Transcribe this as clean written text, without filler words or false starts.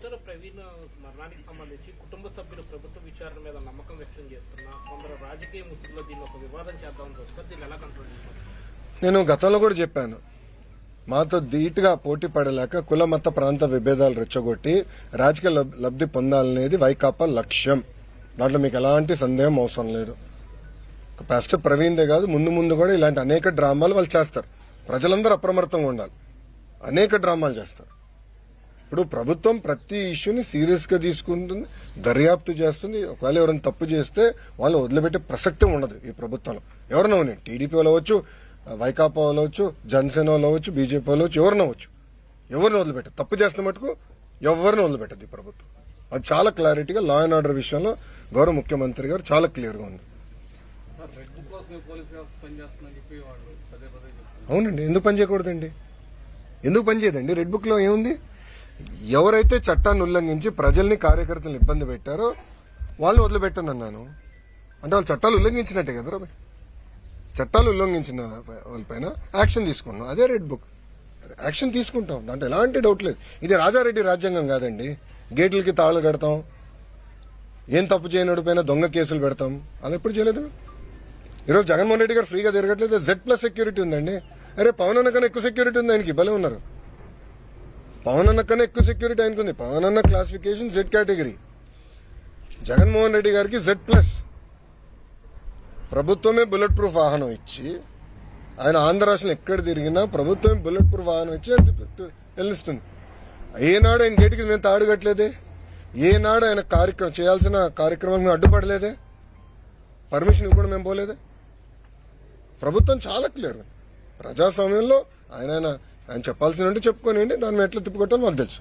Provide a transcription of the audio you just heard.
గంటల ప్రవీణ్ మరణానికి సంబంధించి కుటుంబ సభ్యులు ప్రభుత్వ విచారణ మీద నమ్మకం వ్యక్తం చేస్తున్నా కొందరు రాజకీయ ముసుగులో దీన్ని ఒక వివాదం చేద్దామని చూస్తారు. దీన్ని ఎలా కంట్రోల్ చేస్తారు? నేను గతంలో కూడా చెప్పాను, మాతో ధీటుగా పోటీ పడలేక కుల మత ప్రాంత విభేదాలు రెచ్చగొట్టి రాజకీయ లబ్ధి పొందాలనేది వైకాపా లక్ష్యం. దాంట్లో మీకు ఎలాంటి సందేహం అవసరం లేదు. పాస్టర్ ప్రవీణ్దే కాదు, ముందు ముందు కూడా ఇలాంటి అనేక డ్రామాలు వాళ్ళు చేస్తారు. ప్రజలందరూ అప్రమత్తంగా ఉండాలి. అనేక డ్రామాలు చేస్తారు. ఇప్పుడు ప్రభుత్వం ప్రతి ఇష్యూని సీరియస్ గా తీసుకుంటుంది, దర్యాప్తు చేస్తుంది. ఒకవేళ ఎవరైనా తప్పు చేస్తే వాళ్ళు వదిలిపెట్టే ప్రసక్తి ఉండదు ఈ ప్రభుత్వంలో. ఎవరైనా ఉన్నాయి, టీడీపీ వాళ్ళు అవ్వచ్చు, వైకాపా వాళ్ళు అవ్వచ్చు, జనసేన వాళ్ళు అవ్వచ్చు, బీజేపీ వాళ్ళు అవ్వచ్చు, ఎవరైనా అవ్వచ్చు. ఎవరిని వదిలిపెట్టదు. తప్పు చేస్తున్న మటుకు ఎవరిని వదిలిపెట్టదు ఈ ప్రభుత్వం. అది చాలా క్లారిటీగా లా అండ్ ఆర్డర్ విషయంలో గౌరవ ముఖ్యమంత్రి గారు చాలా క్లియర్ గా ఉంది. అవునండి, ఎందుకు పని చేయకూడదండి? ఎందుకు పని చేయదండి? రెడ్ బుక్ లో ఏముంది? ఎవరైతే చట్టాన్ని ఉల్లంఘించి ప్రజల్ని కార్యకర్తలను ఇబ్బంది పెట్టారో వాళ్ళని వదిలిపెట్టను అన్నాను. అంటే వాళ్ళు చట్టాలు ఉల్లంఘించినట్టే కదా. చట్టాలు ఉల్లంఘించిన వాళ్ళపైన యాక్షన్ తీసుకున్నాం. అదే రెడ్ బుక్. యాక్షన్ తీసుకుంటాం, దాంట్లో ఎలాంటి డౌట్ లేదు. ఇది రాజారెడ్డి రాజ్యాంగం కాదండి. గేట్లకి తాళాలు కడతాం, ఏం తప్పు చేయనోడి పైన దొంగ కేసులు పెడతాం. అది ఎప్పుడు చేయలేదు. ఈరోజు జగన్మోహన్ రెడ్డి గారు ఫ్రీగా తిరగట్లేదు. Z+ సెక్యూరిటీ ఉందండి. అరే పవన్ అన్న కన్నా ఎక్కువ సెక్యూరిటీ ఉంది ఆయనకి. భలే ఉన్నారు. పవన్ అన్న కన్నా ఎక్కువ సెక్యూరిటీ ఆయనకు ఉంది. పవన్ అన్న classification Z category, Jaganmohan Reddy గారికి Z+. ప్రభుత్వమే బుల్లెట్ ప్రూఫ్ వాహనం ఇచ్చి, ఆయన ఆంధ్ర రాష్ట్రంలో ఎక్కడ తిరిగినా ప్రభుత్వమే బుల్లెట్ ప్రూఫ్ వాహనం ఇచ్చి వెళ్ళిస్తుంది. ఏనాడు ఆయన గేటుకి మేము తాడుగట్లేదే, ఏనాడు ఆయన చేయాల్సిన కార్యక్రమం మేము అడ్డుపడలేదే, పర్మిషన్ కూడా మేము పోలేదే. ప్రభుత్వం చాలా క్లియర్. ప్రజాస్వామ్యంలో ఆయన చెప్పాల్సిన చెప్పుకోనివ్వండి, దాన్ని ఎట్లా తిప్పుకొట్టాలో మాకు తెలుసు.